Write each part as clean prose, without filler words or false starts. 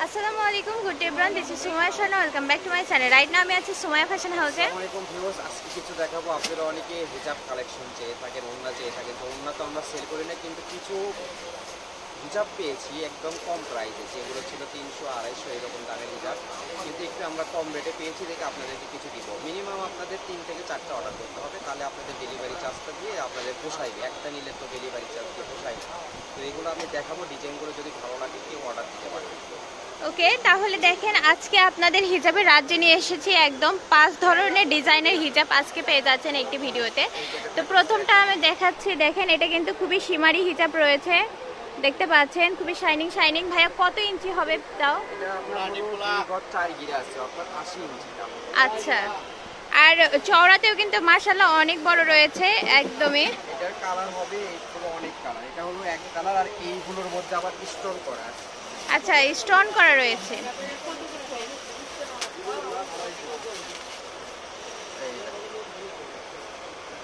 আসসালামু আলাইকুম, good day everyone, this is Sumaiya Shanu, welcome back to my channel. Right now আমি আছি সুমাইয়া ফ্যাশন হাউসে। আসসালামু আলাইকুম ভিউয়ার্স, আজকে কিছু দেখাবো। আপনারা অনেকে হিজাব কালেকশন চেয়ে থাকেন, ওড়না চেয়ে থাকেন। তো ওড়না তো আমরা সেল করি না, কিন্তু কিছু হিজাব পেয়েছি একদম কম প্রাইসে, যেগুলো ছিল 300-250 এরকম দামের হিজাব, কিন্তু একটু আমরা কম রেটে পেয়েছি দেখে আপনাদেরকে কিছু দিব। মিনিমাম আপনাদের 3 থেকে 4টা অর্ডার করতে হবে, তাহলে আপনাদের ডেলিভারি চার্জটা দিয়ে আপনাদের পোষাইবে। একটা নিলে তো ডেলিভারি চার্জ দিয়ে পোষাইবে। তো এগুলো আমি দেখাবো, ডিজাইনগুলো যদি ভালো লাগে কেউ অর্ডার দিতে পারবে। ওকে, তাহলে দেখেন আজকে আপনাদের হিজাবের রাজ্যে নিয়ে এসেছি। একদম 5 ধরনের ডিজাইনের হিজাব আজকে পেয়ে যাচ্ছেন একটি ভিডিওতে। তো প্রথমটা আমি দেখাচ্ছি, দেখেন এটা কিন্তু খুবই সীমারি হিজাব রয়েছে, দেখতে পাচ্ছেন খুবই শাইনিং শাইনিং। ভাইয়া কত ইঞ্চি হবে তাও? আচ্ছা, আর চওড়াতেও কিন্তু মাশাআল্লাহ অনেক বড় রয়েছে একদমই। এটার কালার হবে অনেক কালার, এটা হলো এক কালার, আর এইগুলোর মধ্যে আবার স্টোন করা আছে। আচ্ছা, স্টোন করা রয়েছে।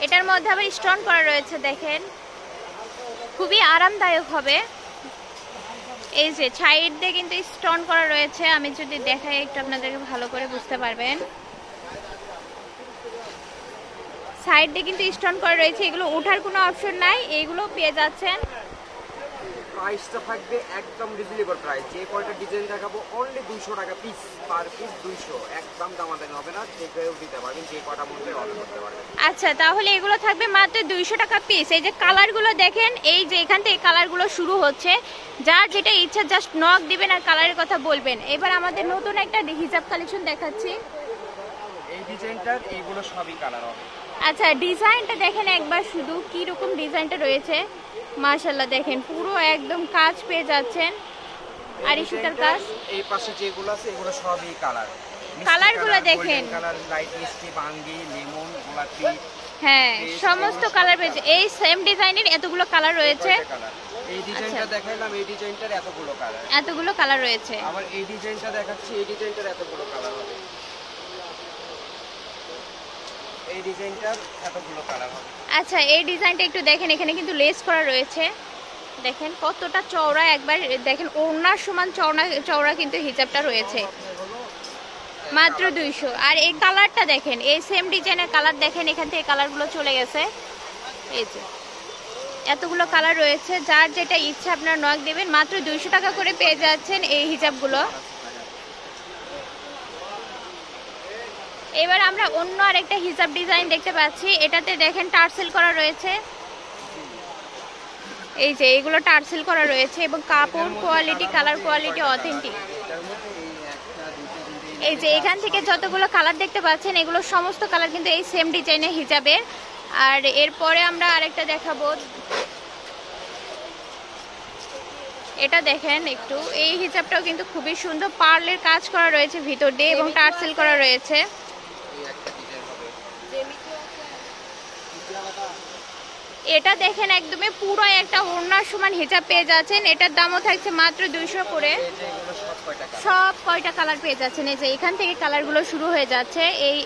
এটার মধ্যে আবার স্টোন করা রয়েছে, দেখেন খুবই আরামদায়ক হবে। এই যে সাইড দিয়ে কিন্তু স্টোন করা রয়েছে, আমি যদি দেখাই একটু আপনাদেরকে ভালো করে বুঝতে পারবেন। সাইড দিয়ে কিন্তু স্টোন করা রয়েছে, এগুলো ওঠার কোনো অপশন নাই, এগুলো পেয়ে যাচ্ছেন। প্রাইসটা থাকবে একদম রিজনেবল প্রাইস। যে কয়টা ডিজাইন দেখাবো অনলি 200 টাকা পিস, পার পিস 200, একদম দামাদামি হবে না, যে কেউ দিতে পারবেন, যে কয়টা মধ্যে অর্ডার করতে পারবেন। আচ্ছা, তাহলে এগুলো থাকবে মাত্র 200 টাকা পিস। এই যে কালারগুলো দেখেন, এই যে এখান থেকে কালারগুলো শুরু হচ্ছে, যার যেটা ইচ্ছা জাস্ট নক দিবেন আর কালারের কথা বলবেন। এবার আমাদের নতুন একটা হিজাব কালেকশন দেখাচ্ছি। এই ডিজাইনটার এইগুলো সবই কালার হবে। আচ্ছা, ডিজাইনটা দেখেন একবার শুধু কি রকম ডিজাইনটা রয়েছে, মাশাআল্লাহ দেখেন পুরো একদম কাজ পেয়ে যাচ্ছেন। আর এই সুতার কাজ, এই পাশে যেগুলো আছে এগুলো সবই কালার। কালারগুলো দেখেন, কালার লাইট মিষ্টি, বাঙ্গি, লেমন, গোলাপি, হ্যাঁ সমস্ত কালার পেয়েছে। এই সেম ডিজাইনের এতগুলো কালার রয়েছে। এই ডিজাইনটা দেখাইলাম, এই ডিজাইনটার এতগুলো কালার রয়েছে। আবার এই ডিজাইনটা দেখাচ্ছি, এই ডিজাইনটার এতগুলো কালার হবে। এই ডিজাইনটার এতগুলো কালার হবে। আচ্ছা, এই ডিজাইনটা একটু দেখেন, এখানে কিন্তু লেস করা রয়েছে, দেখেন কতটা চওড়া, একবার দেখেন ওড়নার সমান চওড়া কিন্তু হিজাবটা রয়েছে, মাত্র 200। আর এই কালারটা দেখেন, এই সেম ডিজাইনের কালার দেখেন, এখান থেকে কালারগুলো চলে গেছে। এই যে এতগুলো কালার রয়েছে, যার যেটা ইচ্ছা আপনার নক দেবেন, মাত্র 200 টাকা করে পেয়ে যাচ্ছেন এই হিজাবগুলো। এবার আমরা অন্য আরেকটা হিজাব ডিজাইন দেখতে পাচ্ছি, এটাতে দেখেন টার্সেল করা রয়েছে। এই যে এগুলো টার্সেল করা রয়েছে এবং কাপড় কোয়ালিটি, কালার কোয়ালিটি অথেন্টিক। এই যে এখান থেকে যতগুলো কালার দেখতে পাচ্ছেন, এগুলো সমস্ত কালার কিন্তু এই সেম ডিজাইনের হিজাবের। আর এরপরে আমরা আরেকটা দেখাবো, এটা দেখেন একটু, এই হিজাবটাও কিন্তু খুবই সুন্দর, পার্লের কাজ করা রয়েছে ভিতর দিয়ে এবং টার্সেল করা রয়েছে। এটা দেখেন একদমই পুরো একটা ওড়নার সমান হিজাব পেয়ে যাচ্ছেন। এটার দামও থাকছে মাত্র 200 করে। সব কয়টা কালার পেয়ে যাচ্ছেন, এই যে এখান থেকে কালারগুলো শুরু হয়ে যাচ্ছে,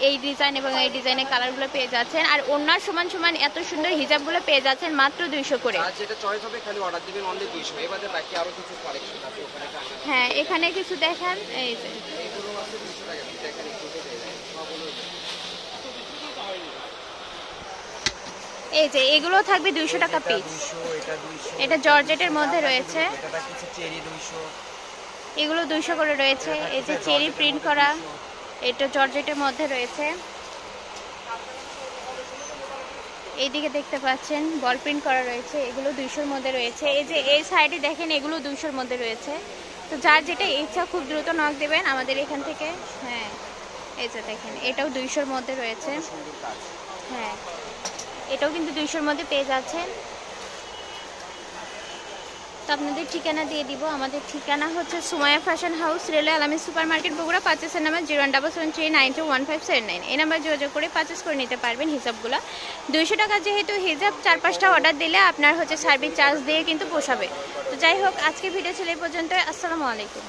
এই ডিজাইন এবং এই ডিজাইনের কালারগুলো পেয়ে যাচ্ছেন। আর ওড়নার সমান সমান এত সুন্দর হিজাবগুলো পেয়ে যাচ্ছেন মাত্র 200 করে। আর যেটা চয়েস হবে খালি অর্ডার দিবেন, অনলি 200। এবারে বাকি আরো কিছু কালেকশন আছে ওখানে। হ্যাঁ, এখানে কিছু দেখান। এই যে এগুলো আছে 200 টাকা পিস, দেখেন একটু সবগুলো। এই যে এগুলো থাকবে 200 টাকা পিস। এটা জর্জেটের মধ্যে রয়েছে, এগুলো 200 করে রয়েছে। এই যে চেরি প্রিন্ট করা, এটা জর্জেটের মধ্যে রয়েছে। এইদিকে দেখতে পাচ্ছেন বল প্রিন্ট করা রয়েছে, এগুলো 200-র মধ্যে রয়েছে। এই যে এই সাইডে দেখেন, এগুলো 200-র মধ্যে রয়েছে। তো যার যেটা ইচ্ছা খুব দ্রুত নক দেবেন আমাদের এখান থেকে। হ্যাঁ, এই যে দেখেন এটাও 200-র মধ্যে রয়েছে। হ্যাঁ, এটাও কিন্তু 200-র মধ্যে পেয়ে যাচ্ছেন। তো আপনাদের ঠিকানা দিয়ে দিব। আমাদের ঠিকানা হচ্ছে Sumaiya fashion house, railway Alami supermarket, Bogura. পারচেসের নাম্বার 01773921579। এই নাম্বার যোগাযোগ করে পারচেস করে নিতে পারবেন হিসাবগুলো। 200 টাকা যেহেতু হিসাব, 4-5টা অর্ডার দিলে আপনার হচ্ছে সার্ভিস চার্জ দিয়ে কিন্তু পোষাবে। তো যাই হোক, আজকে ভিডিও ছিল এই পর্যন্ত। আসসালামু আলাইকুম।